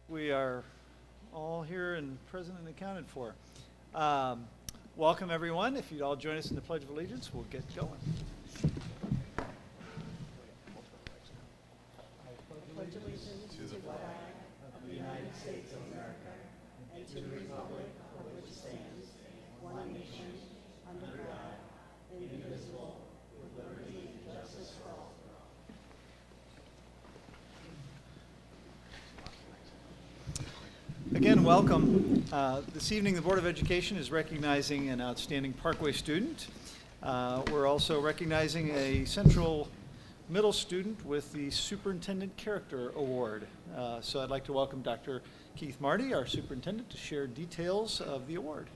We are all here and present and accounted for. Um, Welcome, everyone. If you'd all join us in the Pledge of Allegiance, we'll get going. Again, welcome. This evening, the Board of Education is recognizing an outstanding Parkway student. We're also recognizing a Central Middle student with the Superintendent Character Award. So I'd like to welcome Dr. Keith Marty, our superintendent, to share details of the award.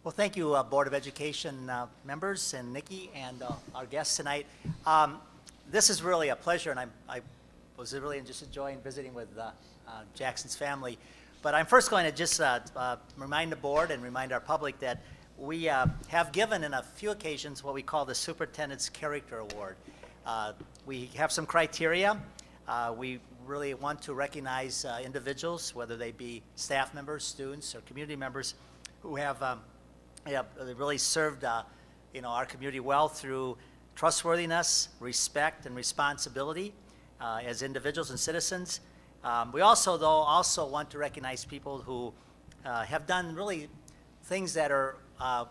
Well, thank you, Board of Education members and Nikki and our guests tonight. This is really a pleasure, and I was really just enjoying visiting with Jackson's family. But I'm first going to just remind the board and remind our public that we have given in a few occasions what we call the Superintendent's Character Award. We have some criteria. We really want to recognize individuals, whether they be staff members, students, or community members, who have really served our community well through trustworthiness, respect, and responsibility as individuals and citizens. We also, though, want to recognize people who have done really things that are, of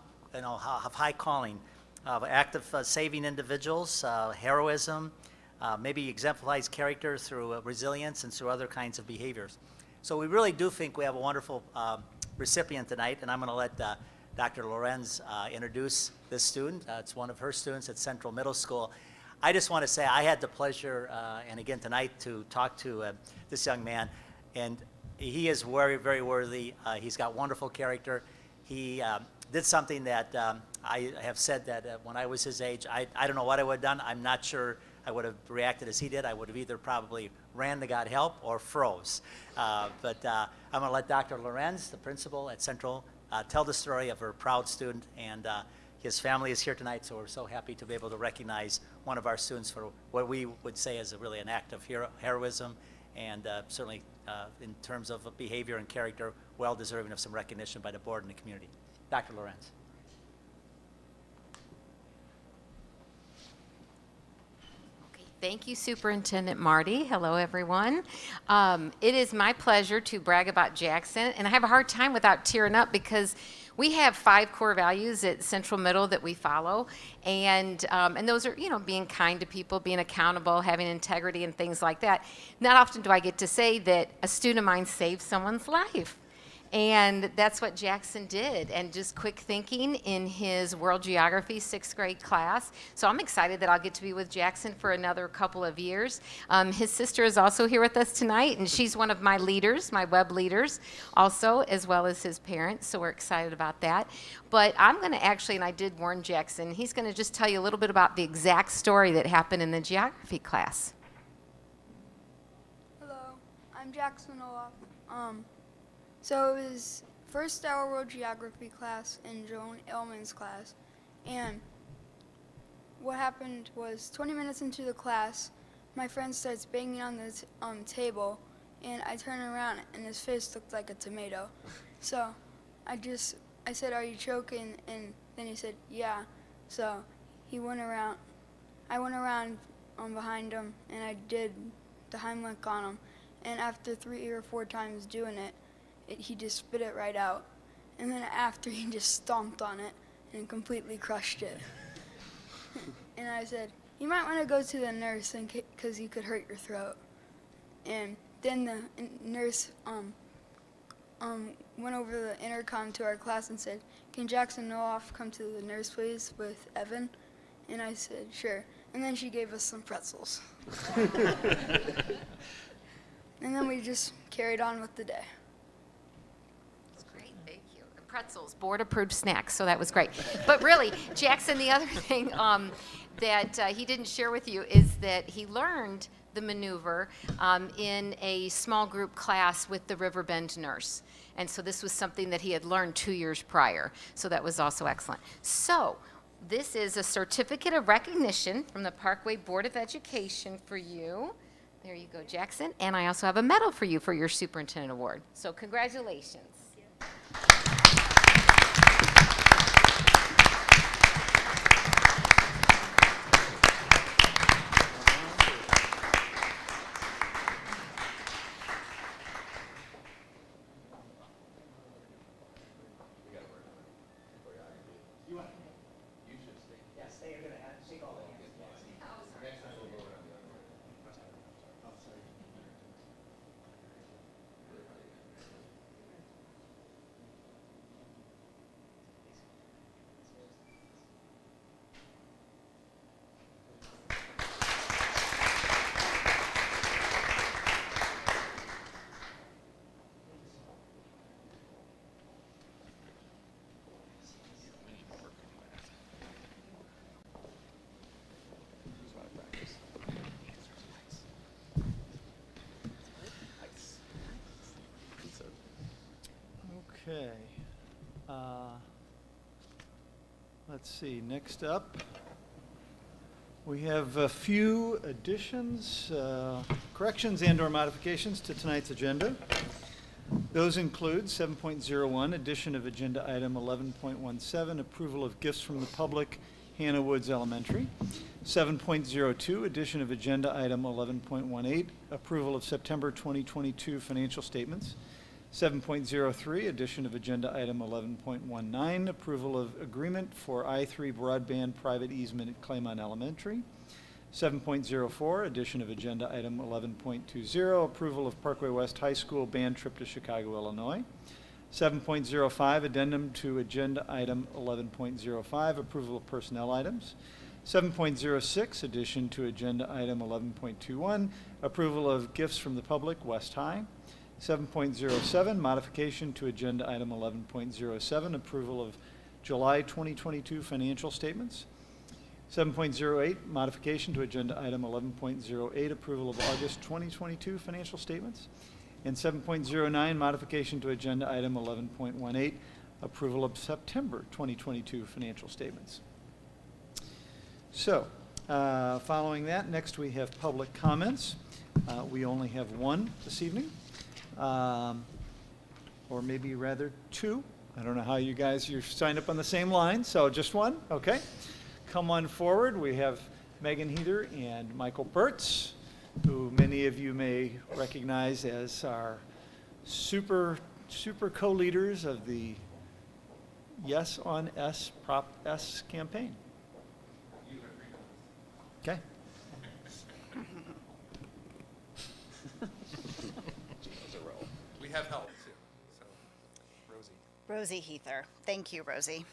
high calling, active saving individuals, heroism, maybe exemplifies character through resilience and through other kinds of behaviors. So we really do think we have a wonderful recipient tonight, and I'm going to let Dr. Lorenz introduce this student. It's one of her students at Central Middle School. I just want to say I had the pleasure, and again tonight, to talk to this young man, and he is very, very worthy. He's got wonderful character. He did something that I have said that when I was his age, I don't know what I would have done. I'm not sure I would have reacted as he did. I would have either probably ran to God help or froze. But I'm going to let Dr. Lorenz, the principal at Central, tell the story of her proud student, and his family is here tonight, so we're so happy to be able to recognize one of our students for what we would say is really an act of heroism, and certainly in terms of behavior and character, well deserving of some recognition by the board and the community. Dr. Lorenz. Thank you, Superintendent Marty. Hello, everyone. It is my pleasure to brag about Jackson, and I have a hard time without tearing up because we have 5 core values at Central Middle that we follow, and those are, being kind to people, being accountable, having integrity, and things like that. Not often do I get to say that a student of mine saved someone's life. And that's what Jackson did, and just quick thinking in his world geography 6th grade class. So I'm excited that I'll get to be with Jackson for another couple of years. His sister is also here with us tonight, and she's one of my leaders, my web leaders also, as well as his parents, so we're excited about that. But I'm going to actually, and I did warn Jackson, he's going to just tell you a little bit about the exact story that happened in the geography class. Hello, I'm Jackson Olaf. So it was first hour world geography class and Joan Elman's class, and what happened was 20 minutes into the class, my friend starts banging on the table, and I turn around and his face looked like a tomato. So I said, "Are you choking?" And then he said, "Yeah." So I went around behind him, and I did the Heimlich on him, and after 3 or 4 times doing it, he just spit it right out. And then after, he just stomped on it and completely crushed it. And I said, "You might want to go to the nurse because you could hurt your throat." And then the nurse went over the intercom to our class and said, "Can Jackson Olaf come to the nurse, please, with Evan?" And I said, "Sure." And then she gave us some pretzels. And then we just carried on with the day. Pretzels, board-approved snacks, so that was great. But really, Jackson, the other thing that he didn't share with you is that he learned the maneuver in a small group class with the Riverbend nurse. And so this was something that he had learned 2 years prior. So that was also excellent. So this is a certificate of recognition from the Parkway Board of Education for you. There you go, Jackson. And I also have a medal for you for your Superintendent Award. So congratulations. Okay. Let's see, next up, we have a few additions, corrections and/or modifications to tonight's agenda. Those include 7.01, addition of agenda item 11.17, approval of gifts from the public, Hannah Woods Elementary. 7.02, addition of agenda item 11.18, approval of September 2022 financial statements. 7.03, addition of agenda item 11.19, approval of agreement for I3 broadband private easement at Claymont Elementary. 7.04, addition of agenda item 11.20, approval of Parkway West High School band trip to Chicago, Illinois. 7.05, addendum to agenda item 11.05, approval of personnel items. 7.06, addition to agenda item 11.21, approval of gifts from the public, West High. 7.07, modification to agenda item 11.07, approval of July 2022 financial statements. 7.08, modification to agenda item 11.08, approval of August 2022 financial statements. And 7.09, modification to agenda item 11.18, approval of September 2022 financial statements. So, following that, next we have public comments. We only have one this evening. Or maybe rather two. I don't know how you guys, you're signed up on the same line, so just one, okay. Come on forward. We have Megan Heather and Michael Burtz, who many of you may recognize as our super co-leaders of the Yes on S, Prop S campaign. Okay. We have help too. So, Rosie. Rosie Heather. Thank you, Rosie.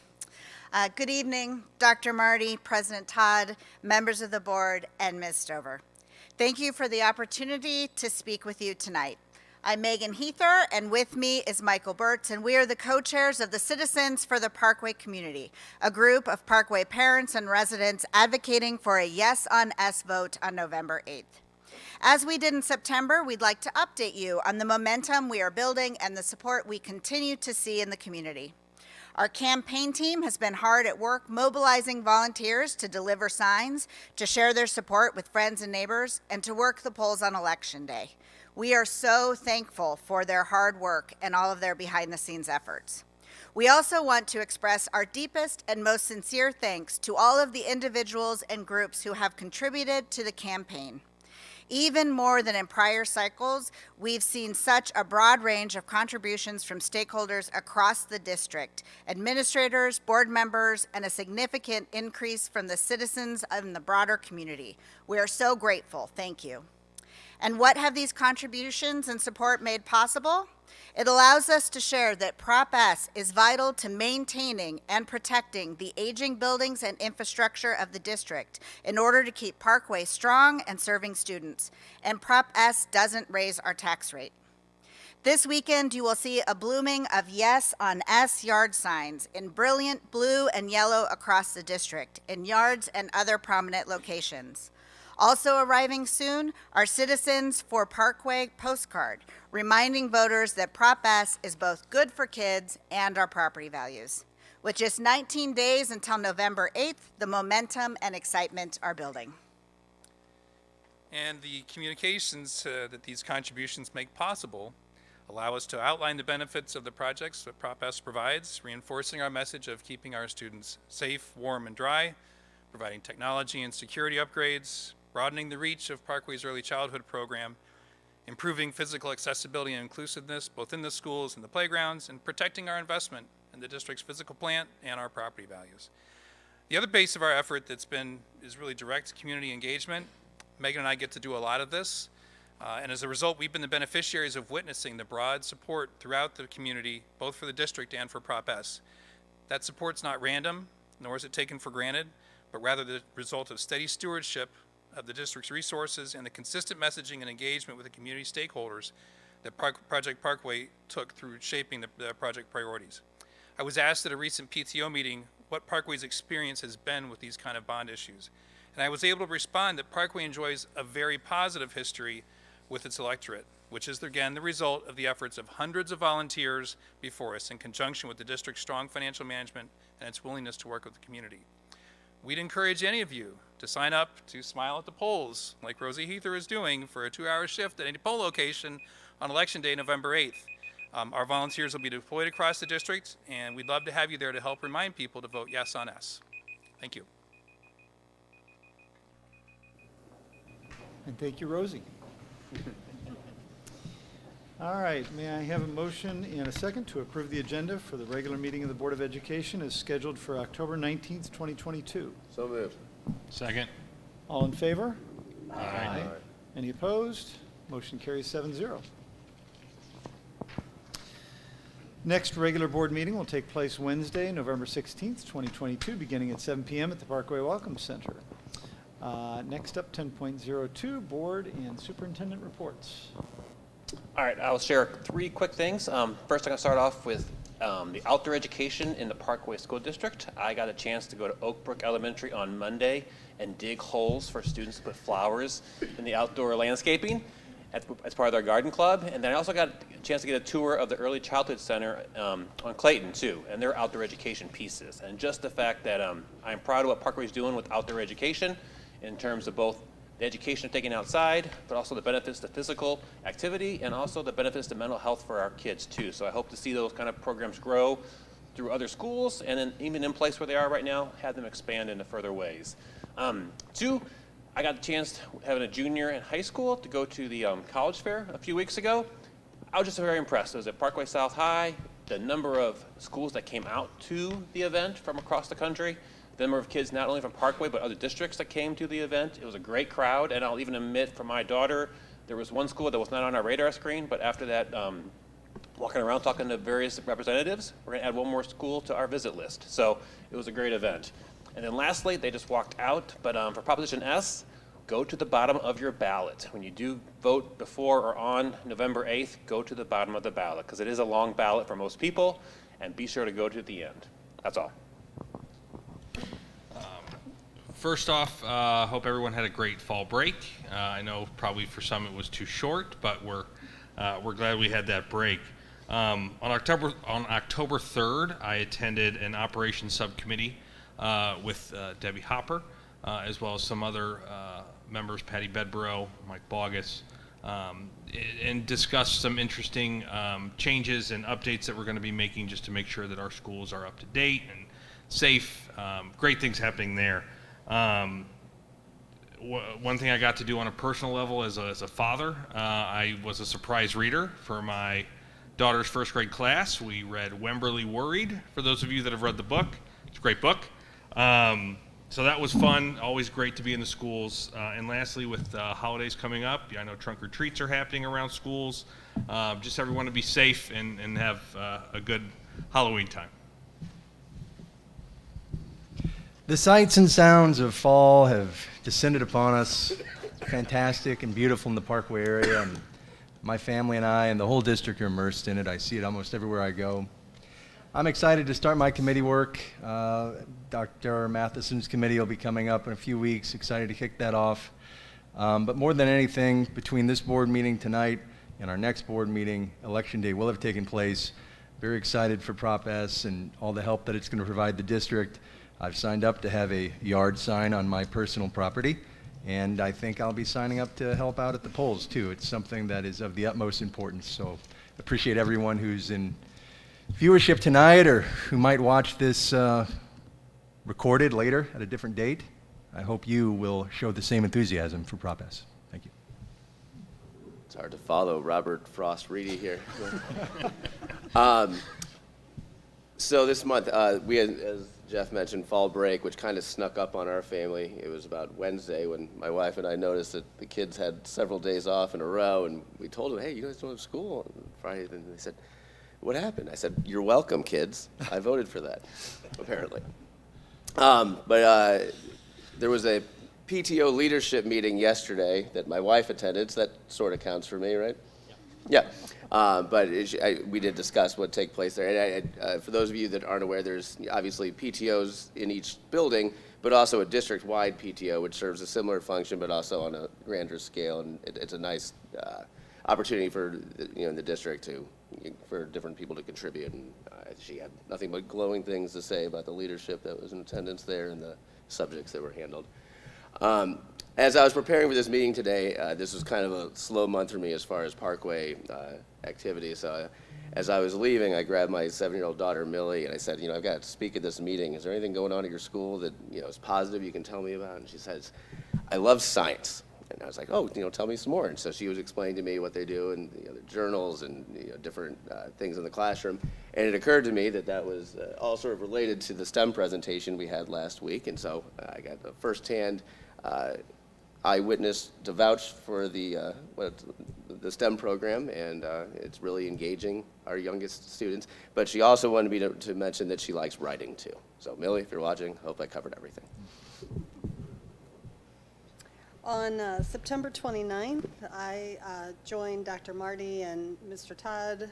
Good evening, Dr. Marty, President Todd, members of the board, and Ms. Stover. Thank you for the opportunity to speak with you tonight. I'm Megan Heather, and with me is Michael Burtz, and we are the co-chairs of the Citizens for the Parkway Community, a group of Parkway parents and residents advocating for a Yes on S vote on November 8th. As we did in September, we'd like to update you on the momentum we are building and the support we continue to see in the community. Our campaign team has been hard at work mobilizing volunteers to deliver signs, to share their support with friends and neighbors, and to work the polls on Election Day. We are so thankful for their hard work and all of their behind-the-scenes efforts. We also want to express our deepest and most sincere thanks to all of the individuals and groups who have contributed to the campaign. Even more than in prior cycles, we've seen such a broad range of contributions from stakeholders across the district, administrators, board members, and a significant increase from the citizens in the broader community. We are so grateful. Thank you. And what have these contributions and support made possible? It allows us to share that Prop S is vital to maintaining and protecting the aging buildings and infrastructure of the district in order to keep Parkway strong and serving students. And Prop S doesn't raise our tax rate. This weekend, you will see a blooming of Yes on S yard signs in brilliant blue and yellow across the district, in yards and other prominent locations. Also arriving soon, our Citizens for Parkway postcard, reminding voters that Prop S is both good for kids and our property values. With just 19 days until November 8th, the momentum and excitement are building. and the communications that these contributions make possible allow us to outline the benefits of the projects that Prop S provides, reinforcing our message of keeping our students safe, warm, and dry, providing technology and security upgrades, broadening the reach of Parkway's early childhood program, improving physical accessibility and inclusiveness both in the schools and the playgrounds, and protecting our investment in the district's physical plant and our property values. The other base of our effort is really direct community engagement. Megan and I get to do a lot of this, and as a result, we've been the beneficiaries of witnessing the broad support throughout the community, both for the district and for Prop S. That support's not random, nor is it taken for granted, but rather the result of steady stewardship of the district's resources and the consistent messaging and engagement with the community stakeholders that Project Parkway took through shaping the project priorities. I was asked at a recent PTO meeting what Parkway's experience has been with these kind of bond issues, and I was able to respond that Parkway enjoys a very positive history with its electorate, which is again the result of the efforts of hundreds of volunteers before us in conjunction with the district's strong financial management and its willingness to work with the community. We'd encourage any of you to sign up to Smile at the Polls, like Rosie Heather is doing, for a 2-hour shift at any poll location on Election Day, November 8th. Our volunteers will be deployed across the district, and we'd love to have you there to help remind people to vote yes on S. Thank you. And thank you, Rosie. All right, may I have a motion and a second to approve the agenda for the regular meeting of the Board of Education as scheduled for October 19th, 2022? So moved. Second. All in favor? Aye. Any opposed? Motion carries 7-0. Next regular board meeting will take place Wednesday, November 16th, 2022, beginning at 7 p.m. at the Parkway Welcome Center. Next up, 10.02, board and superintendent reports. All right, I'll share 3 quick things. First, I'm going to start off with the outdoor education in the Parkway School District. I got a chance to go to Oak Brook Elementary on Monday and dig holes for students to put flowers in the outdoor landscaping as part of their garden club. And then I also got a chance to get a tour of the Early Childhood Center on Clayton, too, and their outdoor education pieces. And just the fact that I'm proud of what Parkway's doing with outdoor education in terms of both the education taken outside, but also the benefits to physical activity and also the benefits to mental health for our kids too. So I hope to see those kind of programs grow through other schools, and then even in place where they are right now, have them expand into further ways. 2, I got the chance, having a junior in high school, to go to the college fair a few weeks ago. I was just very impressed. It was at Parkway South High, the number of schools that came out to the event from across the country, the number of kids not only from Parkway but other districts that came to the event. It was a great crowd, and I'll even admit for my daughter, there was one school that was not on our radar screen, but after that, walking around talking to various representatives, we're gonna add one more school to our visit list. So it was a great event. And then lastly, they just walked out, but for Proposition S, go to the bottom of your ballot. When you do vote before or on November 8th, go to the bottom of the ballot, because it is a long ballot for most people, and be sure to go to the end. That's all. First off, hope everyone had a great fall break. I know probably for some it was too short, but we're glad we had that break. On October 3rd, I attended an operations subcommittee with Debbie Hopper, as well as some other members, Patty Bedborough, Mike Bogus, and discussed some interesting changes and updates that we're going to be making just to make sure that our schools are up to date and safe. Great things happening there. One thing I got to do on a personal level as a father, I was a surprise reader for my daughter's first grade class. We read Wemberley Worried, for those of you that have read the book. It's a great book. So that was fun, always great to be in the schools. And lastly, with holidays coming up, I know trunk or treats are happening around schools. Just everyone to be safe and have a good Halloween time. The sights and sounds of fall have descended upon us, fantastic and beautiful in the Parkway area, and my family and I and the whole district are immersed in it. I see it almost everywhere I go. I'm excited to start my committee work. Dr. Matheson's committee will be coming up in a few weeks. Excited to kick that off. But more than anything, between this board meeting tonight and our next board meeting, Election Day will have taken place. Very excited for Prop S and all the help that it's going to provide the district. I've signed up to have a yard sign on my personal property, And I think I'll be signing up to help out at the polls, too. It's something that is of the utmost importance. So appreciate everyone who's in viewership tonight or who might watch this recorded later at a different date. I hope you will show the same enthusiasm for Prop S. Thank you. It's hard to follow Robert Frost Reedy here. So this month, we had, as Jeff mentioned, fall break, which kind of snuck up on our family. It was about Wednesday when my wife and I noticed that the kids had several days off in a row, and we told them, hey, you guys don't have school on Friday. And they said, what happened? I said, you're welcome, kids. I voted for that, apparently. But there was a PTO leadership meeting yesterday that my wife attended, so that sort of counts for me, right? Yeah. But we did discuss what take place there. And for those of you that aren't aware, there's obviously PTOs in each building, but also a district-wide PTO, which serves a similar function, but also on a grander scale. And it's a nice opportunity for the district for different people to contribute. And she had nothing but glowing things to say about the leadership that was in attendance there and the subjects that were handled. As I was preparing for this meeting today, this was kind of a slow month for me as far as Parkway activity. So as I was leaving, I grabbed my 7-year-old daughter, Millie, and I said, I've got to speak at this meeting. Is there anything going on at your school that, is positive you can tell me about? And she says, I love science. And I was like, oh, tell me some more. And so she was explaining to me what they do and the journals and different things in the classroom. And it occurred to me that was all sort of related to the STEM presentation we had last week. And so I got a firsthand eyewitness to vouch for the STEM program, and it's really engaging our youngest students. But she also wanted me to mention that she likes writing too. So Millie, if you're watching, hope I covered everything. On September 29th, I joined Dr. Marty and Mr. Todd,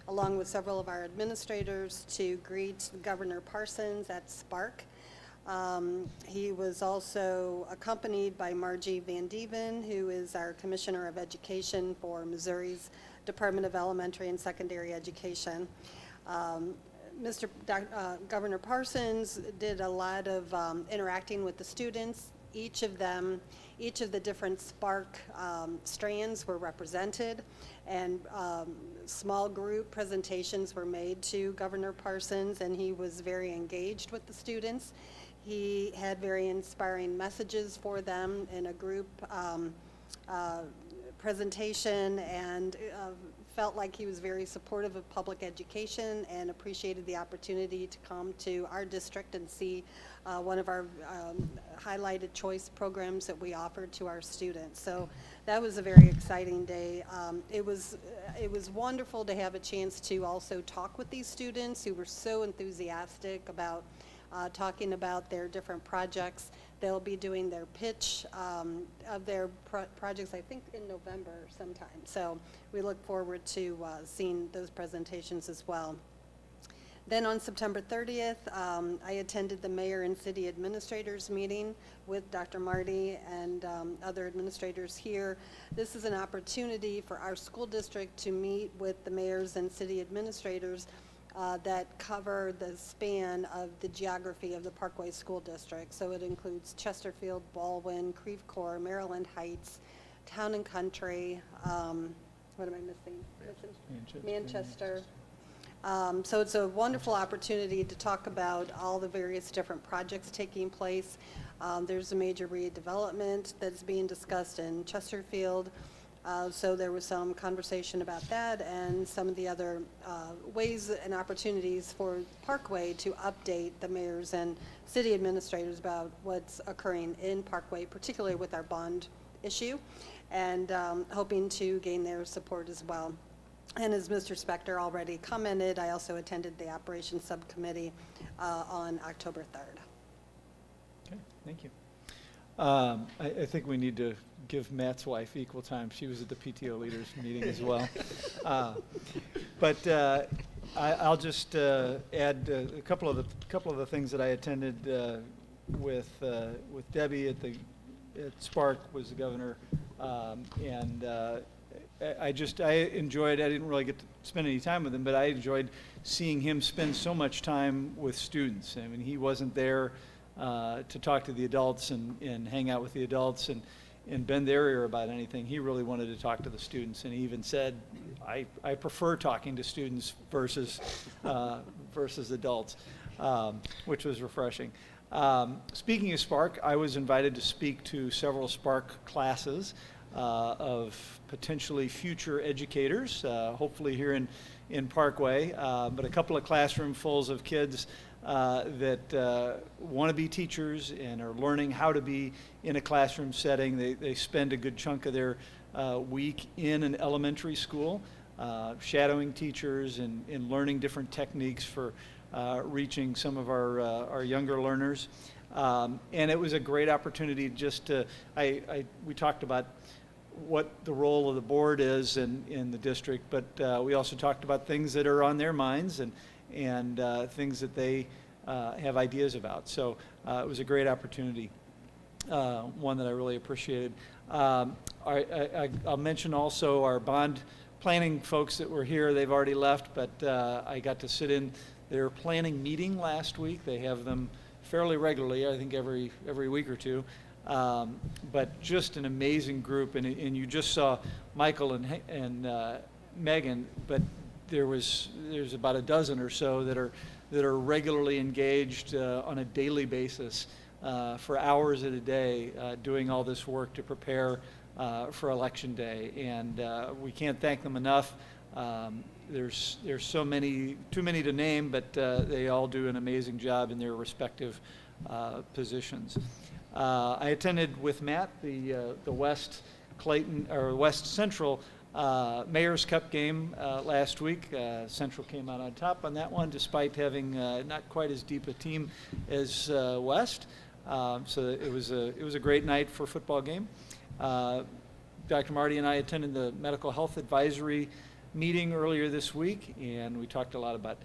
along with several of our administrators, to greet Governor Parsons at Spark. He was also accompanied by Margie Van Dieven, who is our Commissioner of Education for Missouri's Department of Elementary and Secondary Education. Governor Parsons did a lot of interacting with the students. Each of the different Spark strands were represented, and small group presentations were made to Governor Parsons, and he was very engaged with the students. He had very inspiring messages for them in a group presentation, and felt like he was very supportive of public education and appreciated the opportunity to come to our district and see one of our highlighted choice programs that we offered to our students. So that was a very exciting day. It was wonderful to have a chance to also talk with these students who were so enthusiastic about talking about their different projects. They'll be doing their pitch of their projects, I think, in November sometime. So we look forward to seeing those presentations as well. Then on September 30th, I attended the mayor and city administrators meeting with Dr. Marty and other administrators here. This is an opportunity for our school district to meet with the mayors and city administrators that cover the span of the geography of the Parkway School District. So it includes Chesterfield, Baldwin, Creve Coeur, Maryland Heights, Town and Country, what am I missing? Manchester. So it's a wonderful opportunity to talk about all the various different projects taking place. There's a major redevelopment that's being discussed in Chesterfield. So there was some conversation about that and some of the other ways and opportunities for Parkway to update the mayors and city administrators about what's occurring in Parkway, particularly with our bond issue, and hoping to gain their support as well. And as Mr. Spector already commented, I also attended the operations subcommittee on October 3rd. Okay, thank you. I think we need to give Matt's wife equal time. She was at the PTO leaders meeting as well. But I'll just add a couple of the things that I attended with Debbie at Spark was the governor, and I enjoyed. I didn't really get to spend any time with him, but I enjoyed seeing him spend so much time with students. I mean, he wasn't there to talk to the adults and hang out with the adults and bend their ear about anything. He really wanted to talk to the students, and he even said, I prefer talking to students versus adults, which was refreshing. Speaking of Spark, I was invited to speak to several Spark classes of potentially future educators, hopefully here in Parkway, but a couple of classroom-fulls of kids that want to be teachers and are learning how to be in a classroom setting. They spend a good chunk of their week in an elementary school, shadowing teachers and learning different techniques for reaching some of our younger learners. And it was a great opportunity just to, we talked about what the role of the board is in the district, but we also talked about things that are on their minds and things that they have ideas about. So it was a great opportunity, one that I really appreciated. I'll mention also our bond planning folks that were here. They've already left, but I got to sit in their planning meeting last week. They have them fairly regularly, I think every week or two. But just an amazing group, and you just saw Michael and Megan, but there's about a dozen or so that are regularly engaged on a daily basis for hours at a day, doing all this work to prepare for Election Day, and we can't thank them enough. There's so many, too many to name, but they all do an amazing job in their respective positions. I attended with Matt the West Clayton or West Central Mayor's Cup game last week. Central came out on top on that one, despite having not quite as deep a team as West. So it was a great night for a football game. Dr. Marty and I attended the Medical Health Advisory meeting earlier this week, and we talked about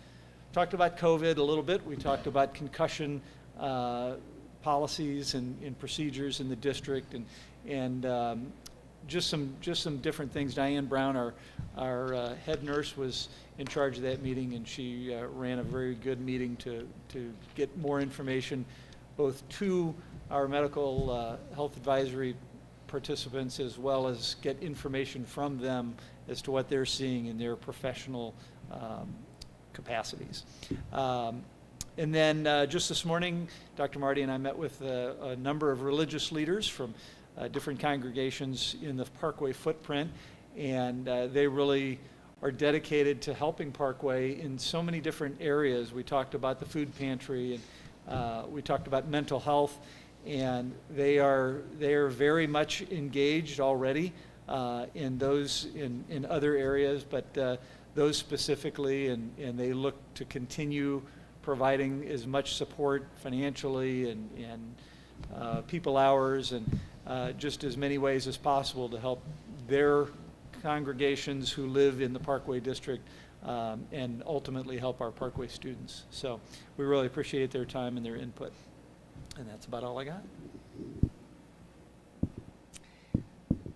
COVID a little bit. We talked about concussion policies and procedures in the district, and just some different things. Diane Brown, our head nurse, was in charge of that meeting, and she ran a very good meeting to get more information both to our medical health advisory participants, as well as get information from them as to what they're seeing in their professional capacities. And then just this morning, Dr. Marty and I met with a number of religious leaders from different congregations in the Parkway footprint, and they really are dedicated to helping Parkway in so many different areas. We talked about the food pantry, and we talked about mental health, and they are very much engaged already in those in other areas, but those specifically, and they look to continue providing as much support financially and people hours and just as many ways as possible to help their congregations who live in the Parkway District and ultimately help our Parkway students. So we really appreciate their time and their input. And that's about all I got.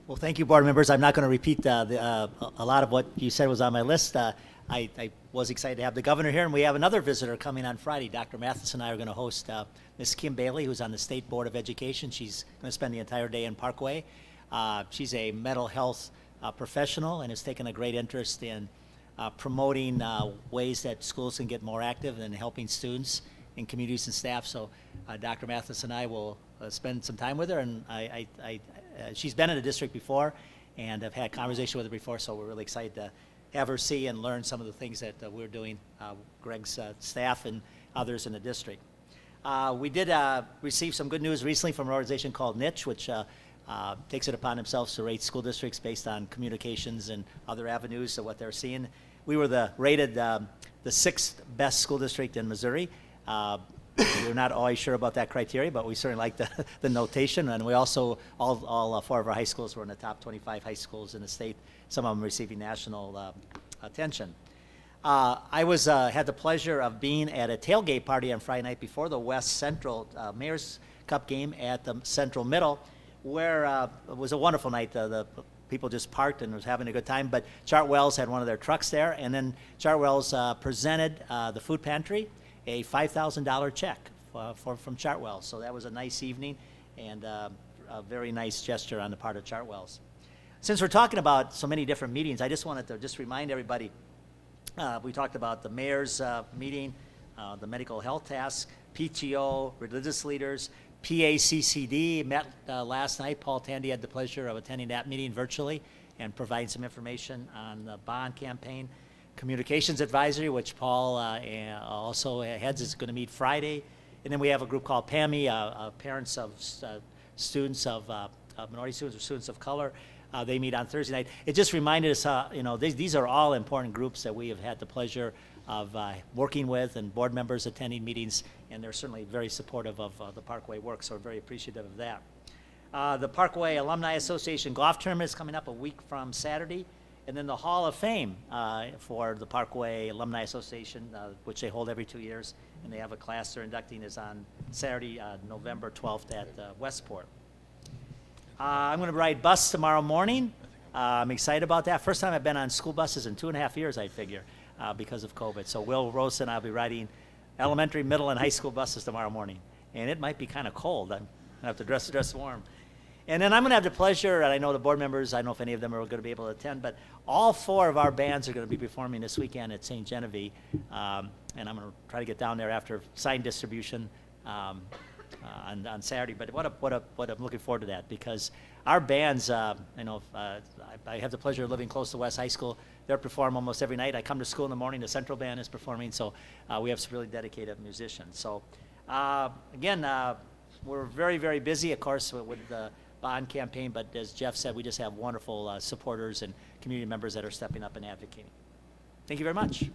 Well, thank you, board members. I'm not going to repeat a lot of what you said was on my list. I was excited to have the governor here, and we have another visitor coming on Friday. Dr. Mathis and I are going to host Ms. Kim Bailey, who's on the State Board of Education. She's going to spend the entire day in Parkway. She's a mental health professional and has taken a great interest in promoting ways that schools can get more active and helping students and communities and staff. So Dr. Mathis and I will spend some time with her, and she's been in the district before and I've had conversation with her before, so we're really excited to have her see and learn some of the things that we're doing, Greg's staff and others in the district. We did receive some good news recently from an organization called Niche, which takes it upon themselves to rate school districts based on communications and other avenues of what they're seeing. We were rated the 6th best school district in Missouri. We're not always sure about that criteria, but we certainly like the notation. And we also, all 4 of our high schools were in the top 25 high schools in the state, some of them receiving national attention. I had the pleasure of being at a tailgate party on Friday night before the West Central Mayor's Cup game at the Central Middle, where it was a wonderful night. The people just parked and was having a good time, but Chartwells had one of their trucks there, and then Chartwells presented the food pantry a $5,000 check from Chartwell. So that was a nice evening and a very nice gesture on the part of Chartwells. Since we're talking about so many different meetings, I just wanted to just remind everybody, we talked about the mayor's meeting, the medical health task, PTO, religious leaders, PACCD met last night. Paul Tandy had the pleasure of attending that meeting virtually and providing some information on the bond campaign. Communications Advisory, which Paul also heads, is going to meet Friday. And then we have a group called PAMI, parents of students of minority students or students of color. They meet on Thursday night. It just reminded us, these are all important groups that we have had the pleasure of working with, and board members attending meetings, and they're certainly very supportive of the Parkway work, so we're very appreciative of that. The Parkway Alumni Association Golf Tournament is coming up a week from Saturday, and then the Hall of Fame for the Parkway Alumni Association, which they hold every 2 years, and they have a class they're inducting, is on Saturday, November 12th at Westport. I'm going to ride bus tomorrow morning. I'm excited about that. First time I've been on school buses in 2.5 years, I figure, because of COVID. So Will Rosa and I'll be riding elementary, middle, and high school buses tomorrow morning. And it might be kind of cold. I'm going to have to dress warm. And then I'm going to have the pleasure, and I know the board members, I don't know if any of them are going to be able to attend, but all 4 of our bands are going to be performing this weekend at St. Genevieve. And I'm going to try to get down there after sign distribution on Saturday. But what I'm looking forward to that, because our bands, I have the pleasure of living close to West High School. They perform almost every night. I come to school in the morning, the Central Band is performing, so we have some really dedicated musicians. So again, we're very, very busy, of course, with the bond campaign, but as Jeff said, we just have wonderful supporters and community members that are stepping up and advocating. Thank you very much.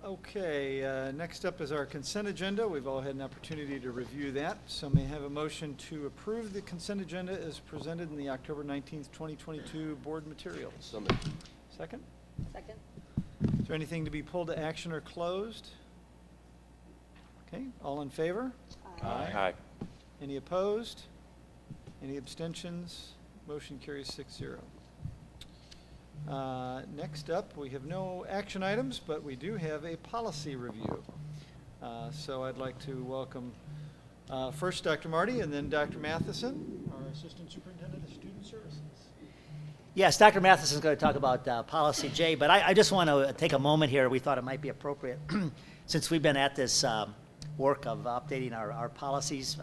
Okay, next up is our consent agenda. We've all had an opportunity to review that. So may I have a motion to approve the consent agenda as presented in the October 19th, 2022 board materials? So moved. Second? Second. Is there anything to be pulled to action or closed? Okay, all in favor? Aye. Any opposed? Any abstentions? Motion carries 6-0. Next up, we have no action items, but we do have a policy review. So I'd like to welcome first Dr. Marty and then Dr. Matheson, our Assistant Superintendent of Student Services. Yes, Dr. Matheson is going to talk about Policy J, but I just want to take a moment here. We thought it might be appropriate, since we've been at this work of updating our policies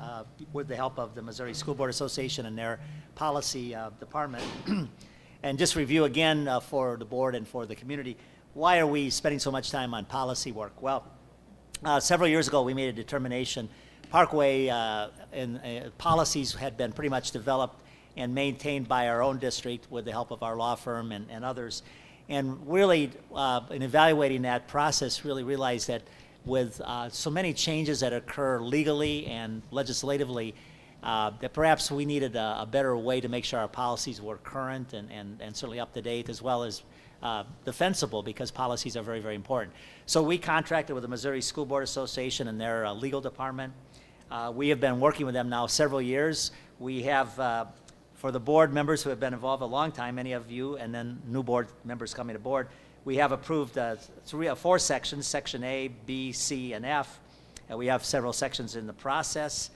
with the help of the Missouri School Board Association and their policy department, and just review again for the board and for the community, why are we spending so much time on policy work? Well, several years ago, we made a determination. Parkway policies had been pretty much developed and maintained by our own district with the help of our law firm and others. And really, in evaluating that process, really realized that with so many changes that occur legally and legislatively, that perhaps we needed a better way to make sure our policies were current and certainly up to date, as well as defensible, because policies are very, very important. So we contracted with the Missouri School Board Association and their legal department. We have been working with them now several years. We have, for the board members who have been involved a long time, many of you, and then new board members coming aboard, we have approved 4 sections, Section A, B, C, and F. We have several sections in the process,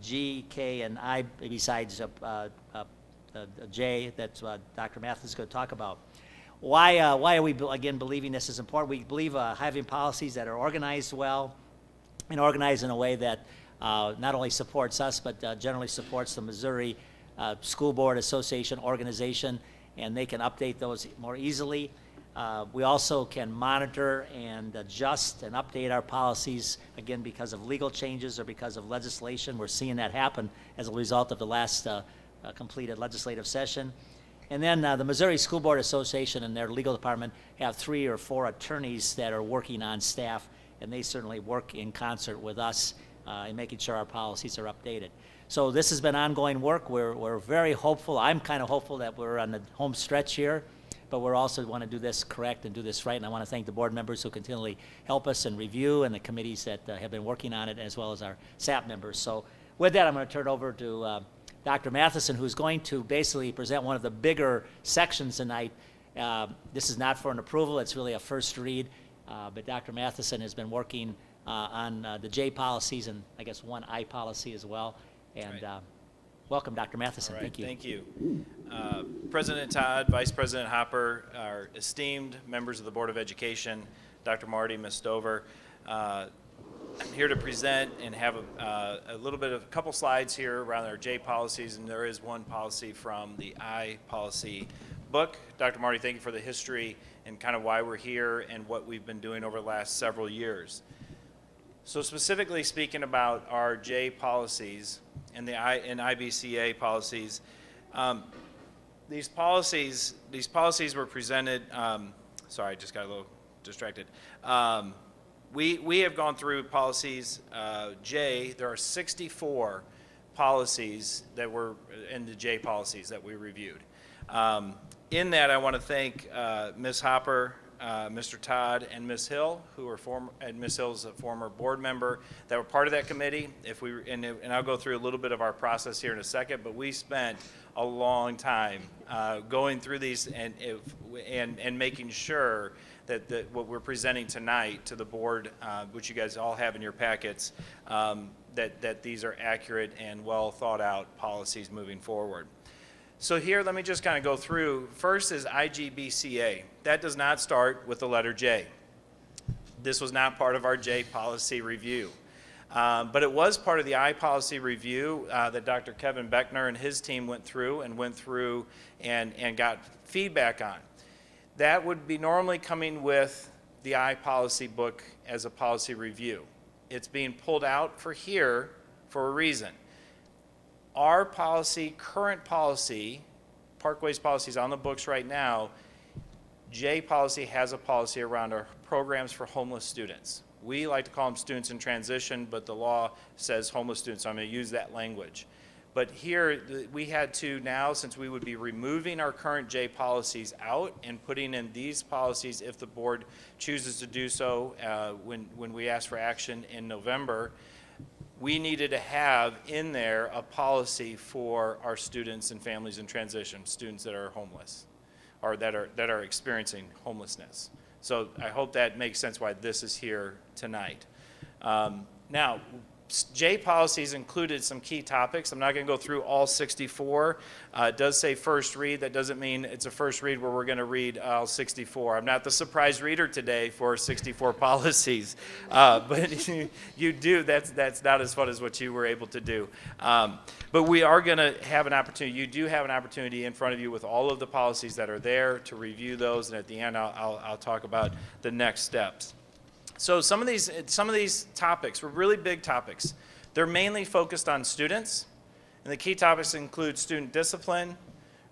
G, K, and I, besides J, that Dr. Matheson is going to talk about. Why are we, again, believing this is important? We believe having policies that are organized well and organized in a way that not only supports us, but generally supports the Missouri School Board Association organization, and they can update those more easily. We also can monitor and adjust and update our policies, again, because of legal changes or because of legislation. We're seeing that happen as a result of the last completed legislative session. And then the Missouri School Board Association and their legal department have 3 or 4 attorneys that are working on staff, and they certainly work in concert with us in making sure our policies are updated. So this has been ongoing work. We're very hopeful. I'm kind of hopeful that we're on the home stretch here, but we also want to do this correct and do this right. And I want to thank the board members who continually help us and review, and the committees that have been working on it, as well as our SAP members. So with that, I'm going to turn it over to Dr. Matheson, who's going to basically present one of the bigger sections tonight, This is not for an approval, it's really a first read, but Dr. Matheson has been working on the J policies and I guess one I policy as well. And Right. welcome, Dr. Matheson. All right, Thank you. thank you. President Todd, Vice President Hopper, our esteemed members of the Board of Education, Dr. Marty, Ms. Stover. I'm here to present and have a little bit of a couple slides here around our J policies, and there is one policy from the I policy book. Dr. Marty, thank you for the history and kind of why we're here and what we've been doing over the last several years. So specifically speaking about our J policies and the IBCA policies, these policies were presented. Sorry, I just got a little distracted. We have gone through policies J. There are 64 policies that were in the J policies that we reviewed. In that, I want to thank Ms. Hopper, Mr. Todd, and Ms. Hill, who are and Ms. Hill's a former board member that were part of that committee. And I'll go through a little bit of our process here in a second, but we spent a long time going through these and making sure that what we're presenting tonight to the board, which you guys all have in your packets, that these are accurate and well thought out policies moving forward. So here, let me just kind of go through. First is IGBCA. That does not start with the letter J. This was not part of our J policy review. But it was part of the I policy review that Dr. Kevin Beckner and his team went through and got feedback on. That would be normally coming with the I policy book as a policy review. It's being pulled out for here for a reason. Our policy, current policy, Parkway's policy is on the books right now. J policy has a policy around our programs for homeless students. We like to call them students in transition, but the law says homeless students, so I'm going to use that language. But here, we had to now, since we would be removing our current J policies out and putting in these policies if the board chooses to do so when we ask for action in November, we needed to have in there a policy for our students and families in transition, students that are homeless or that are experiencing homelessness. So I hope that makes sense why this is here tonight. Now, J policies included some key topics. I'm not going to go through all 64. It does say first read. That doesn't mean it's a first read where we're going to read all 64. I'm not the surprise reader today for 64 policies, but you do. That's not as fun as what you were able to do. But we are going to have an opportunity. You do have an opportunity in front of you with all of the policies that are there to review those, and at the end, I'll talk about the next steps. So some of these topics were really big topics. They're mainly focused on students, and the key topics include student discipline,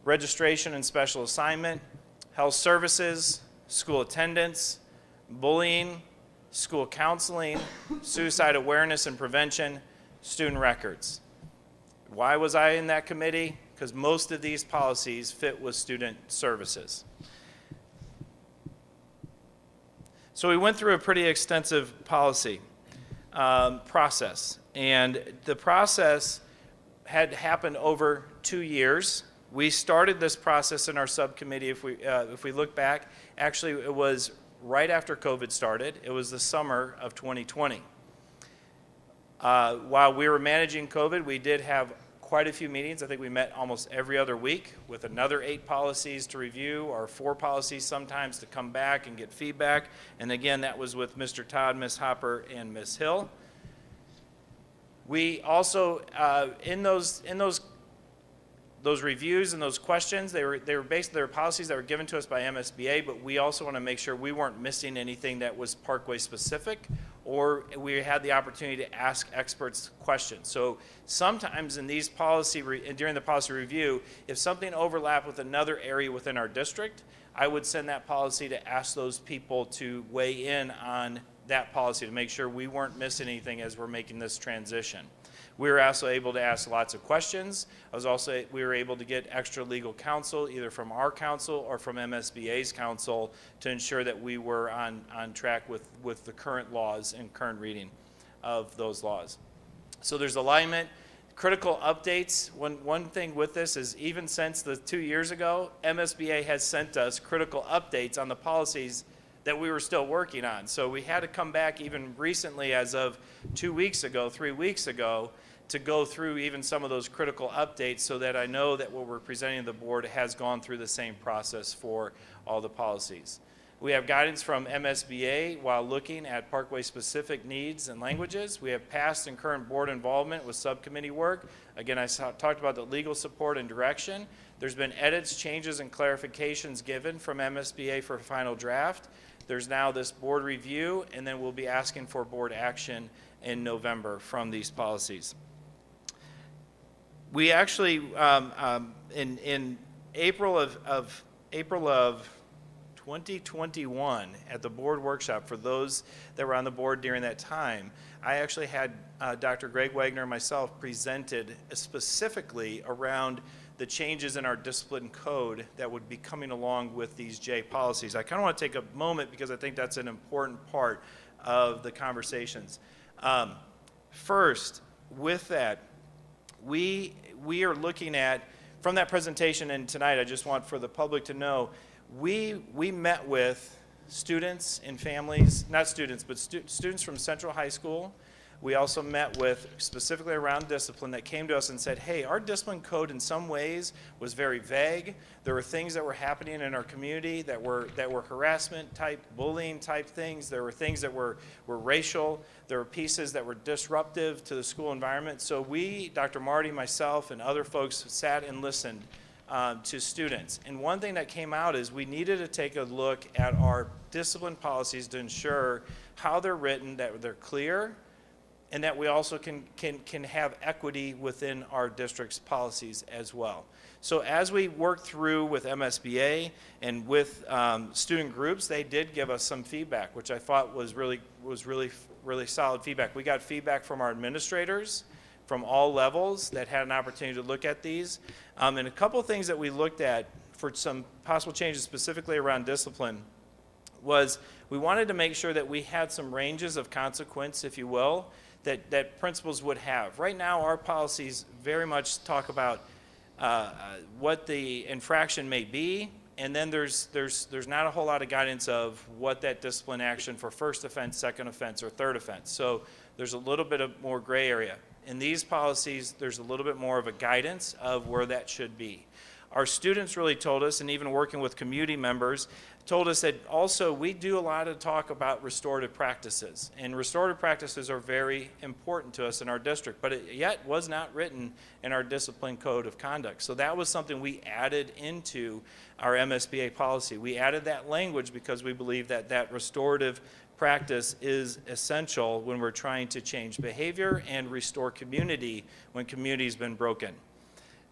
registration and special assignment, health services, school attendance, bullying, school counseling, suicide awareness and prevention, student records. Why was I in that committee? Because most of these policies fit with student services. So we went through a pretty extensive policy process, and the process had happened over 2 years. We started this process in our subcommittee, if we look back, actually it was right after COVID started. It was the summer of 2020. While we were managing COVID, we did have quite a few meetings. I think we met almost every other week with another 8 policies to review, or 4 policies sometimes to come back and get feedback. And again, that was with Mr. Todd, Ms. Hopper, and Ms. Hill. We also, in those reviews and those questions, they were policies that were given to us by MSBA, but we also want to make sure we weren't missing anything that was Parkway specific, or we had the opportunity to ask experts questions. So sometimes in these during the policy review, if something overlapped with another area within our district, I would send that policy to ask those people to weigh in on that policy to make sure we weren't missing anything as we're making this transition. We were also able to ask lots of questions. We were able to get extra legal counsel, either from our counsel or from MSBA's counsel, to ensure that we were on track with the current laws and current reading of those laws. So there's alignment. Critical updates, one thing with this is even since the 2 years ago, MSBA has sent us critical updates on the policies that we were still working on. So we had to come back even recently as of 2 weeks ago, 3 weeks ago, to go through even some of those critical updates so that I know that what we're presenting to the board has gone through the same process for all the policies. We have guidance from MSBA while looking at Parkway-specific needs and languages. We have past and current board involvement with subcommittee work. Again, I talked about the legal support and direction. There's been edits, changes, and clarifications given from MSBA for final draft. There's now this board review, and then we'll be asking for board action in November from these policies. We actually, in April of 2021, at the board workshop, for those that were on the board during that time, I actually had Dr. Greg Wagner and myself presented specifically around the changes in our discipline code that would be coming along with these J policies. I kind of want to take a moment because I think that's an important part of the conversations. First, with that, we are looking at, from that presentation and tonight, I just want for the public to know, we met with students and families, not students, but students from Central High School. We also met with, specifically around discipline, that came to us and said, hey, our discipline code in some ways was very vague. There were things that were happening in our community that were harassment type, bullying type things. There were things that were racial. There were pieces that were disruptive to the school environment. So we, Dr. Marty, myself, and other folks sat and listened to students. And one thing that came out is we needed to take a look at our discipline policies to ensure how they're written, that they're clear, and that we also can have equity within our district's policies as well. So as we worked through with MSBA and with student groups, they did give us some feedback, which I thought was really solid feedback. We got feedback from our administrators from all levels that had an opportunity to look at these. And a couple of things that we looked at for some possible changes specifically around discipline was we wanted to make sure that we had some ranges of consequence, if you will, that principals would have. Right now, our policies very much talk about what the infraction may be, and then there's not a whole lot of guidance of what that discipline action for first offense, second offense, or third offense. So there's a little bit of more gray area. In these policies, there's a little bit more of a guidance of where that should be. Our students really told us, and even working with community members, told us that also we do a lot of talk about restorative practices. And restorative practices are very important to us in our district, but it yet was not written in our discipline code of conduct. So that was something we added into our MSBA policy. We added that language because we believe that that restorative practice is essential when we're trying to change behavior and restore community when community's been broken.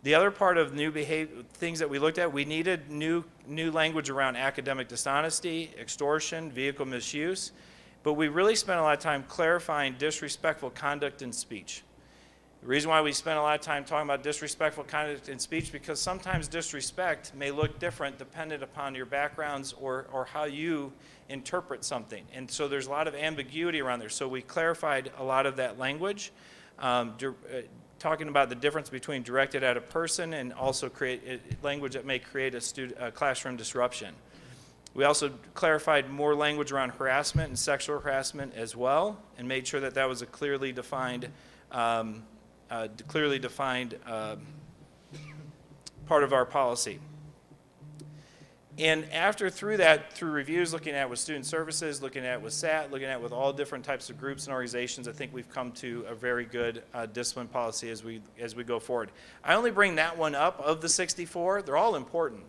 The other part of new behavior, things that we looked at, we needed new language around academic dishonesty, extortion, vehicle misuse, but we really spent a lot of time clarifying disrespectful conduct in speech. The reason why we spent a lot of time talking about disrespectful conduct in speech, because sometimes disrespect may look different dependent upon your backgrounds or how you interpret something. And so there's a lot of ambiguity around there. So we clarified a lot of that language, talking about the difference between directed at a person and also create language that may create a classroom disruption. We also clarified more language around harassment and sexual harassment as well, and made sure that that was a clearly defined part of our policy. And through reviews, looking at with student services, looking at with SAT, looking at with all different types of groups and organizations, I think we've come to a very good discipline policy as we go forward. I only bring that one up of the 64. They're all important.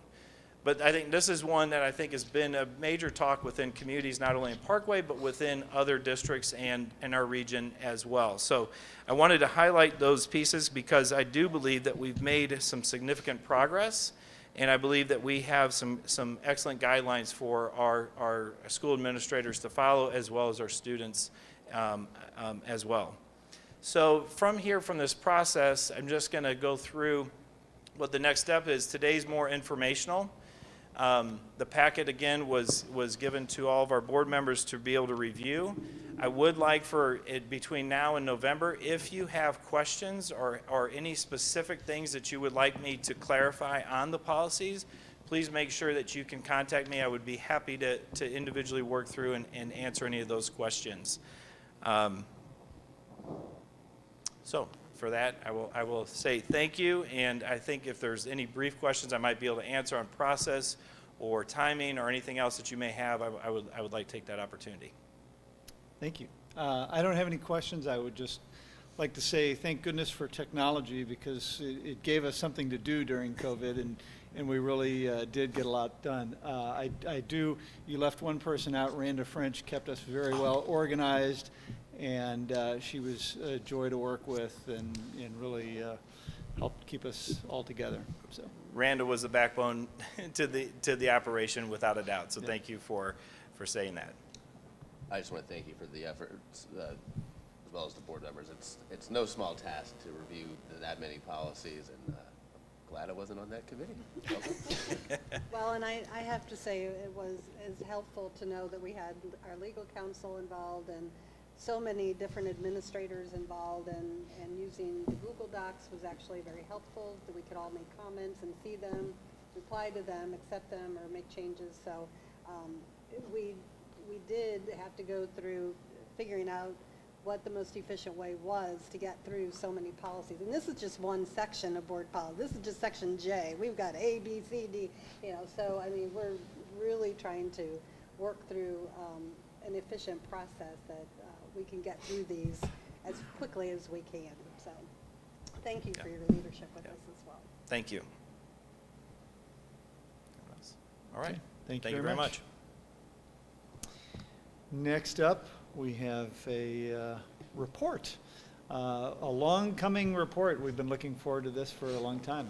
But I think this is one that I think has been a major talk within communities, not only in Parkway, but within other districts and in our region as well. So I wanted to highlight those pieces because I do believe that we've made some significant progress. And I believe that we have some excellent guidelines for our school administrators to follow, as well as our students as well. So from this process, I'm just going to go through what the next step is. Today's more informational. The packet, again, was given to all of our board members to be able to review. I would like for it between now and November, if you have questions or any specific things that you would like me to clarify on the policies, please make sure that you can contact me. I would be happy to individually work through and answer any of those questions. So for that, I will say thank you, and I think if there's any brief questions I might be able to answer on process or timing or anything else that you may have, I would like to take that opportunity. Thank you. I don't have any questions. I would just like to say thank goodness for technology, because it gave us something to do during COVID, and we really did get a lot done. You left one person out. Randa French kept us very well organized, and she was a joy to work with, and really helped keep us all together. So Randa was the backbone to the operation, without a doubt. So Yeah. thank you for saying that. I just want to thank you for the efforts, as well as the board members. It's no small task to review that many policies, and glad I wasn't on that committee. Well, and I have to say, it was helpful to know that we had our legal counsel involved and so many different administrators involved, and using the Google Docs was actually very helpful, that we could all make comments and see them, reply to them, accept them, or make changes. So we did have to go through figuring out what the most efficient way was to get through so many policies. And this is just one section of board policy. This is just section J. We've got A, B, C, D, so I mean, we're really trying to work through an efficient process that we can get through these as quickly as we can. So thank you for your leadership with this as well. Thank you. All right. Okay. Thank you very very much. Next up, we have a report, a long-coming report. We've been looking forward to this for a long time.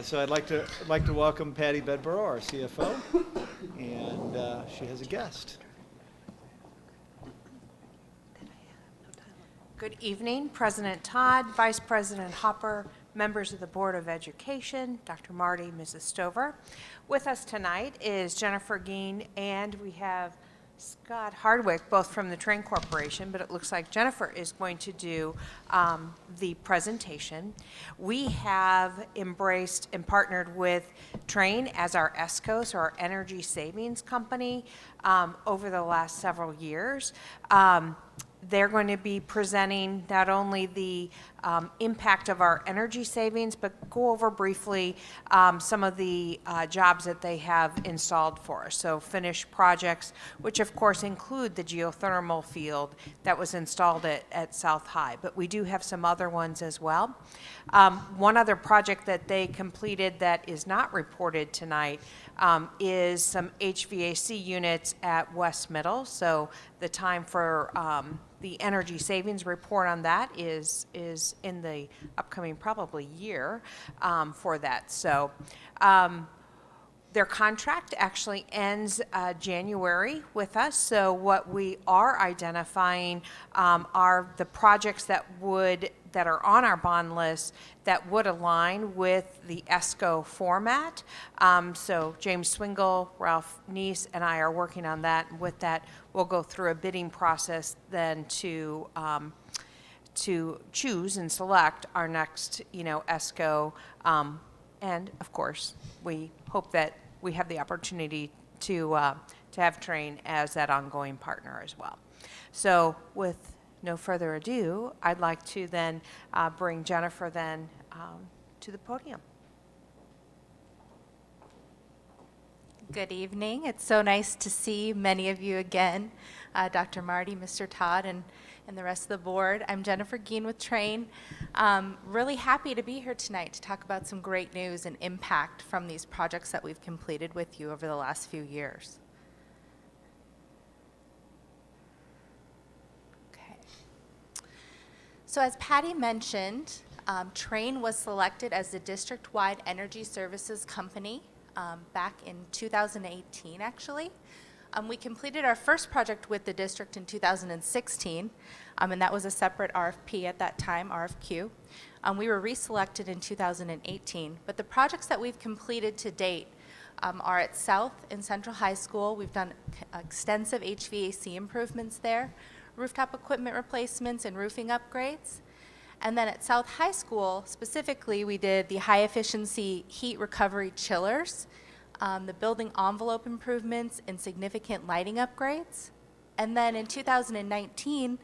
So I'd like to welcome Patty Bedborough, our CFO, and she has a guest. Good evening, President Todd, Vice President Hopper, members of the Board of Education, Dr. Marty, Mrs. Stover. With us tonight is Jennifer Geen, and we have Scott Hardwick, both from the Train Corporation, but it looks like Jennifer is going to do the presentation. We have embraced and partnered with Train as our ESCO, so our energy savings company, over the last several years. They're going to be presenting not only the impact of our energy savings, but go over briefly some of the jobs that they have installed for us. So finished projects, which of course include the geothermal field that was installed at South High. But we do have some other ones as well. One other project that they completed that is not reported tonight is some HVAC units at West Middle. So the time for the energy savings report on that is in the upcoming probably year for that. So their contract actually ends January with us. So what we are identifying are the projects that are on our bond list that would align with the ESCO format. So James Swingle, Ralph Neese, and I are working on that. And with that, we'll go through a bidding process then to choose and select our next, ESCO. And of course, we hope that we have the opportunity to have Train as that ongoing partner as well. So with no further ado, I'd like to then bring Jennifer then to the podium. Good evening. It's so nice to see many of you again, Dr. Marty, Mr. Todd, and the rest of the board. I'm Jennifer Geen with Train. Really happy to be here tonight to talk about some great news and impact from these projects that we've completed with you over the last few years. So as Patty mentioned, Train was selected as the district-wide energy services company back in 2018, actually. We completed our first project with the district in 2016, and that was a separate RFP at that time, RFQ. We were reselected in 2018, but the projects that we've completed to date are at South and Central High School. We've done extensive HVAC improvements there, rooftop equipment replacements and roofing upgrades. And then at South High School, specifically, we did the high-efficiency heat recovery chillers, the building envelope improvements, and significant lighting upgrades. And then in 2019,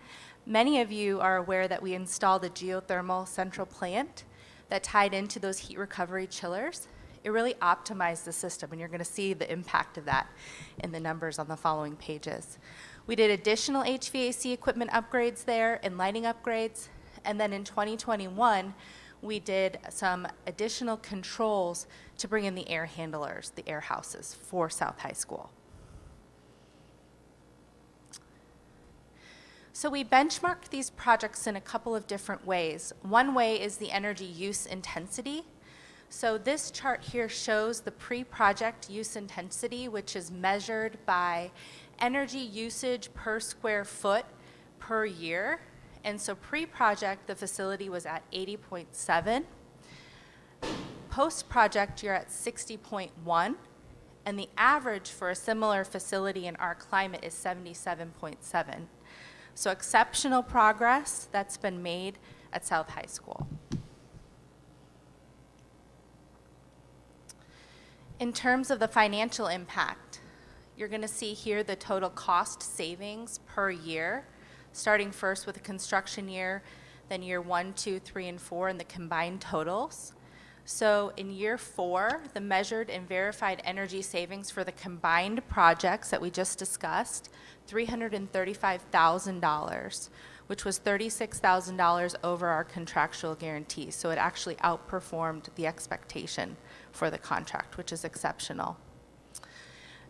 many of you are aware that we installed a geothermal central plant that tied into those heat recovery chillers. It really optimized the system, and you're going to see the impact of that in the numbers on the following pages. We did additional HVAC equipment upgrades there and lighting upgrades. And then in 2021, we did some additional controls to bring in the air handlers, the air houses for South High School. So we benchmarked these projects in a couple of different ways. One way is the energy use intensity. So this chart here shows the pre-project use intensity, which is measured by energy usage per square foot per year. And so pre-project, the facility was at 80.7. Post-project, you're at 60.1. And the average for a similar facility in our climate is 77.7. So exceptional progress that's been made at South High School. In terms of the financial impact, you're going to see here the total cost savings per year, starting first with the construction year, then year 1, 2, 3, and 4, and the combined totals. So in year 4, the measured and verified energy savings for the combined projects that we just discussed, $335,000, which was $36,000 over our contractual guarantee. So it actually outperformed the expectation for the contract, which is exceptional.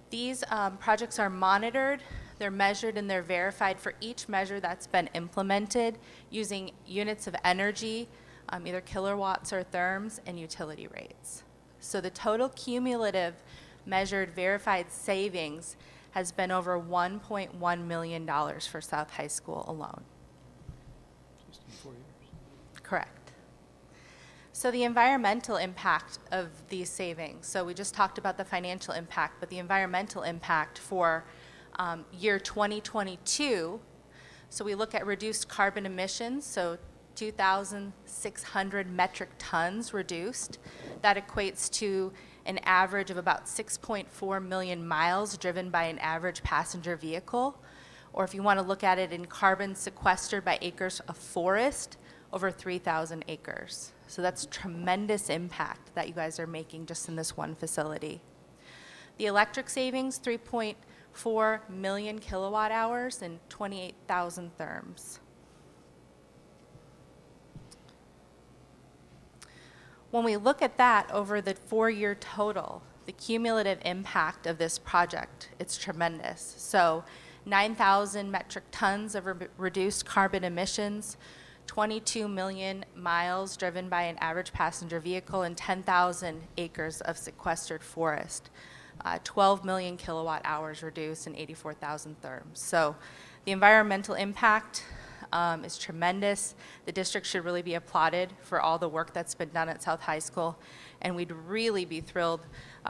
These projects are monitored, they're measured, and they're verified for each measure that's been implemented using units of energy, either kilowatts or therms, and utility rates. So the total cumulative measured verified savings has been over $1.1 million for South High School alone. Just in 4 years. Correct. So the environmental impact of these savings, so we just talked about the financial impact, but the environmental impact for year 2022, so we look at reduced carbon emissions, so 2,600 metric tons reduced. That equates to an average of about 6.4 million miles driven by an average passenger vehicle. Or if you want to look at it in carbon sequestered by acres of forest, over 3,000 acres. So that's tremendous impact that you guys are making just in this one facility. The electric savings, 3.4 million kilowatt hours and 28,000 therms. When we look at that over the 4-year total, the cumulative impact of this project, it's tremendous. So 9,000 metric tons of reduced carbon emissions, 22 million miles driven by an average passenger vehicle, and 10,000 acres of sequestered forest, 12 million kilowatt hours reduced, and 84,000 therms. So the environmental impact is tremendous. The district should really be applauded for all the work that's been done at South High School, and we'd really be thrilled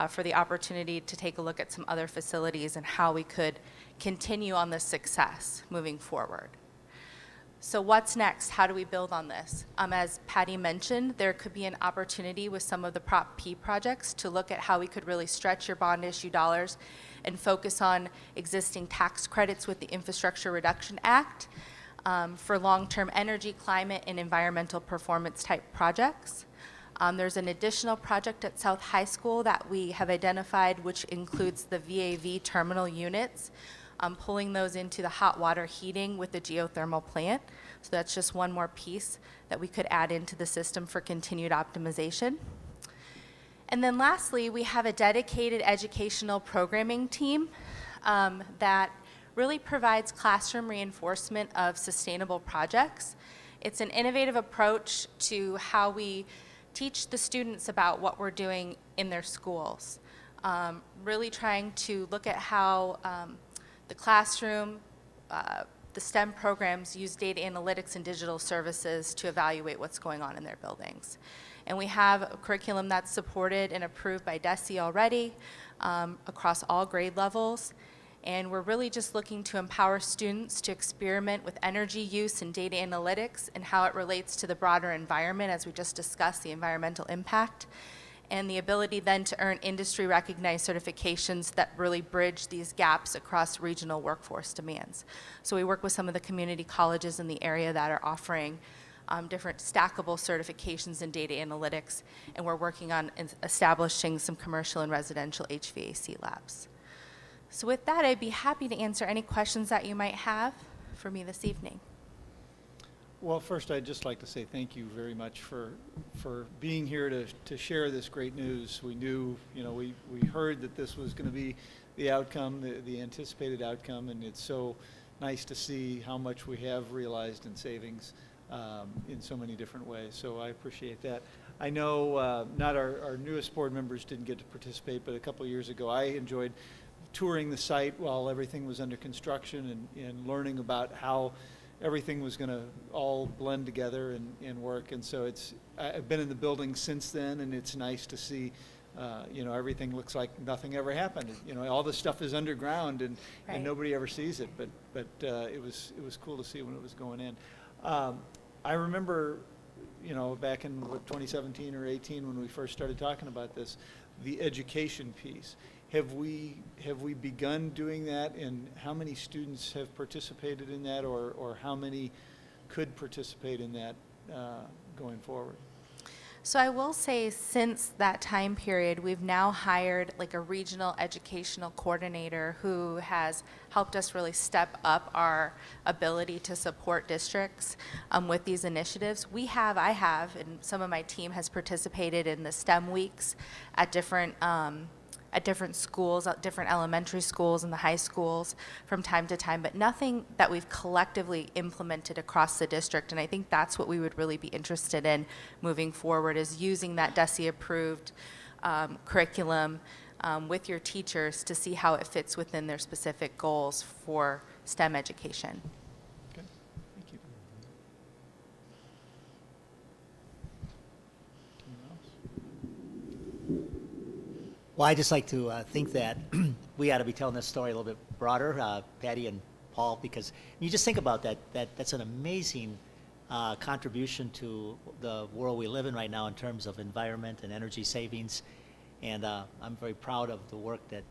for the opportunity to take a look at some other facilities and how we could continue on this success moving forward. So what's next? How do we build on this? As Patty mentioned, there could be an opportunity with some of the Prop P projects to look at how we could really stretch your bond issue dollars and focus on existing tax credits with the Infrastructure Reduction Act for long-term energy, climate, and environmental performance type projects. There's an additional project at South High School that we have identified, which includes the VAV terminal units, pulling those into the hot water heating with the geothermal plant. So that's just one more piece that we could add into the system for continued optimization. And then lastly, we have a dedicated educational programming team that really provides classroom reinforcement of sustainable projects. It's an innovative approach to how we teach the students about what we're doing in their schools. Really trying to look at how the classroom the STEM programs use data analytics and digital services to evaluate what's going on in their buildings. And we have a curriculum that's supported and approved by DESE already across all grade levels. And we're really just looking to empower students to experiment with energy use and data analytics and how it relates to the broader environment, as we just discussed, the environmental impact, and the ability then to earn industry-recognized certifications that really bridge these gaps across regional workforce demands. So we work with some of the community colleges in the area that are offering different stackable certifications in data analytics, and we're working on establishing some commercial and residential HVAC labs. So with that, I'd be happy to answer any questions that you might have for me this evening. Well, first, I'd just like to say thank you very much for being here to share this great news. We knew, we heard that this was going to be the outcome, the anticipated outcome, and it's so nice to see how much we have realized in savings in so many different ways. So I appreciate that. I know not our newest board members didn't get to participate, but a couple of years ago I enjoyed touring the site while everything was under construction and learning about how everything was going to all blend together and work. And so I've been in the building since then, and it's nice to see, everything looks like nothing ever happened. All this stuff is underground and nobody ever sees it, but it was cool to see when it was going in. I remember, back in 2017 or 18 when we first started talking about this, the education piece. Have we begun doing that, and how many students have participated in that, or how many could participate in that going forward? So I will say, since that time period, we've now hired like a regional educational coordinator who has helped us really step up our ability to support districts with these initiatives. I have, and some of my team has participated in the STEM weeks at different schools, different elementary schools and the high schools from time to time, but nothing that we've collectively implemented across the district. And I think that's what we would really be interested in moving forward, is using that DESE-approved curriculum with your teachers to see how it fits within their specific goals for STEM education. Okay, thank you. Anyone else? Well, I just like to think that we ought to be telling this story a little bit broader, Patty and Paul, because you just think about that's an amazing contribution to the world we live in right now in terms of environment and energy savings. And I'm very proud of the work that,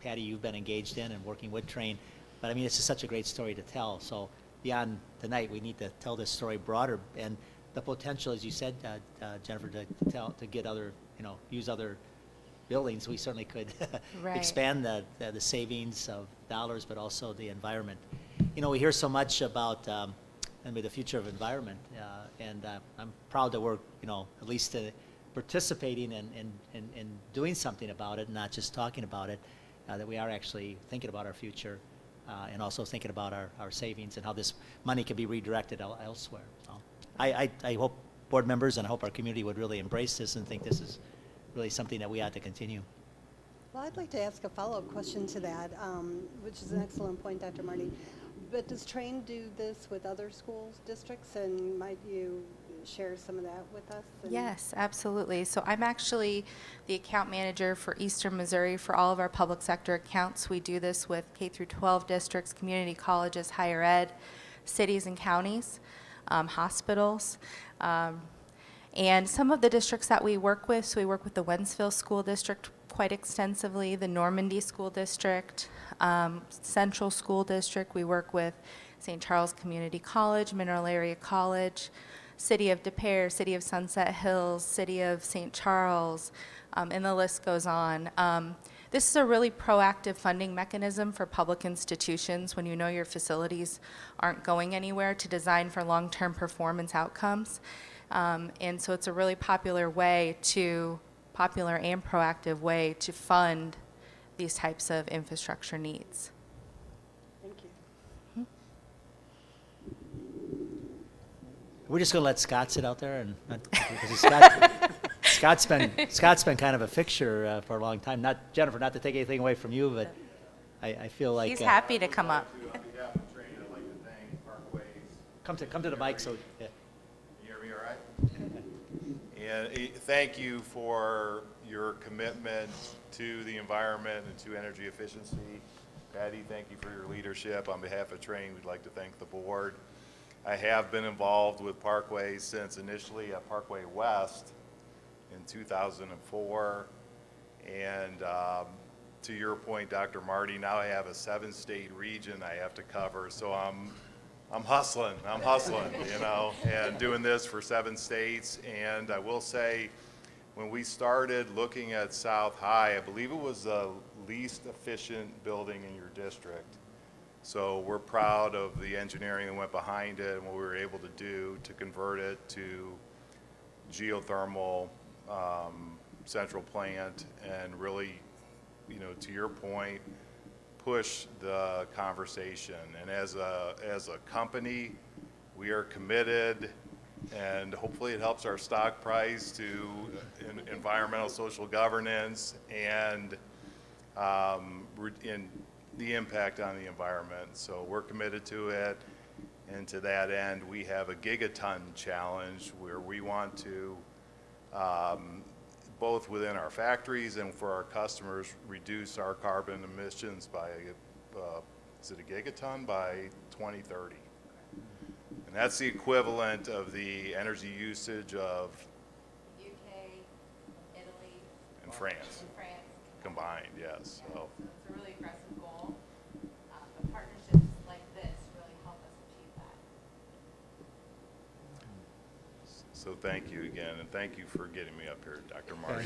Patty, you've been engaged in and working with Train. But I mean, it's just such a great story to tell. So beyond tonight, we need to tell this story broader. And the potential, as you said, Jennifer, to get other, use other buildings, we certainly could expand the savings of dollars, but also the environment. We hear so much about the future of environment, and I'm proud that we're, at least participating and doing something about it, not just talking about it, that we are actually thinking about our future and also thinking about our savings and how this money can be redirected elsewhere. So I hope board members and I hope our community would really embrace this and think this is really something that we ought to continue. Well, I'd like to ask a follow-up question to that, which is an excellent point, Dr. Marty. But does Train do this with other schools, districts, and might you share some of that with us? Yes, absolutely. So I'm actually the account manager for Eastern Missouri for all of our public sector accounts. We do this with K through 12 districts, community colleges, higher ed, cities and counties, hospitals. And some of the districts that we work with, so we work with the Wentzville School District quite extensively, the Normandy School District, Central School District. We work with St. Charles Community College, Mineral Area College, City of Des Peres, City of Sunset Hills, City of St. Charles, and the list goes on. This is a really proactive funding mechanism for public institutions when you know your facilities aren't going anywhere, to design for long-term performance outcomes. And so it's a really popular and proactive way to fund these types of infrastructure needs. Thank you. We're just going to let Scott sit out there, and because Scott's been kind of a fixture for a long time. Not Jennifer, not to take anything away from you, but I feel like he's happy to come up. On behalf of Train, I'd like to thank Come to the mic, so, yeah. You hear me all right? And thank you for your commitment to the environment and to energy efficiency. Patty, thank you for your leadership. On behalf of Train, we'd like to thank the board. I have been involved with Parkway since initially at Parkway West in 2004. And to your point, Dr. Marty, now I have a 7-state region I have to cover, so I'm hustling, you know, and doing this for 7 states. And I will say, when we started looking at South High, I believe it was the least efficient building in your district. So we're proud of the engineering that went behind it and what we were able to do to convert it to geothermal central plant and really, you know, to your point, push the conversation. And as a company, we are committed, and hopefully it helps our stock price to environmental social governance and in the impact on the environment. So we're committed to it, and to that end, we have a gigaton challenge where we want to both within our factories and for our customers, reduce our carbon emissions by, is it a gigaton, by 2030. And that's the equivalent of the energy usage of UK, Italy, and France combined, yes. So. It's a really aggressive goal, but partnerships like this really help us achieve that. So thank you again, and thank you for getting me up here, Dr. Marty.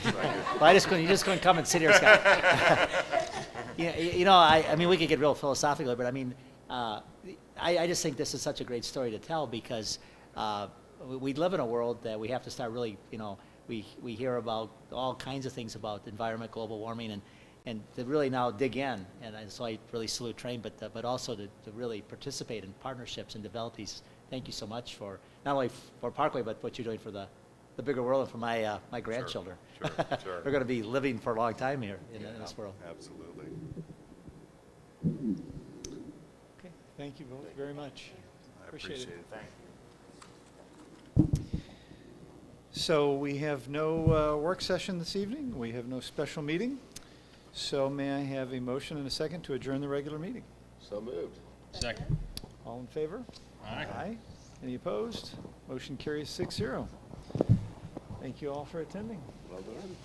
Well, you just couldn't come and sit here, Scott. You know, I mean, we could get real philosophical, but I mean, I just think this is such a great story to tell because we live in a world that we have to start really, you know, we hear about all kinds of things about the environment, global warming, and to really now dig in. And so I really salute Train, but also to really participate in partnerships and develop these. Thank you so much for not only for Parkway, but what you're doing for the bigger world and for my my grandchildren. Sure. They're going to be living for a long time here in this world. Absolutely. Okay, thank you both very much. I appreciate it. Thank you. So we have no work session this evening. We have no special meeting. So may I have a motion and a second to adjourn the regular meeting? So moved. Second. All in favor? Aye. Any opposed? Motion carries 6-0. Thank you all for attending. Well done.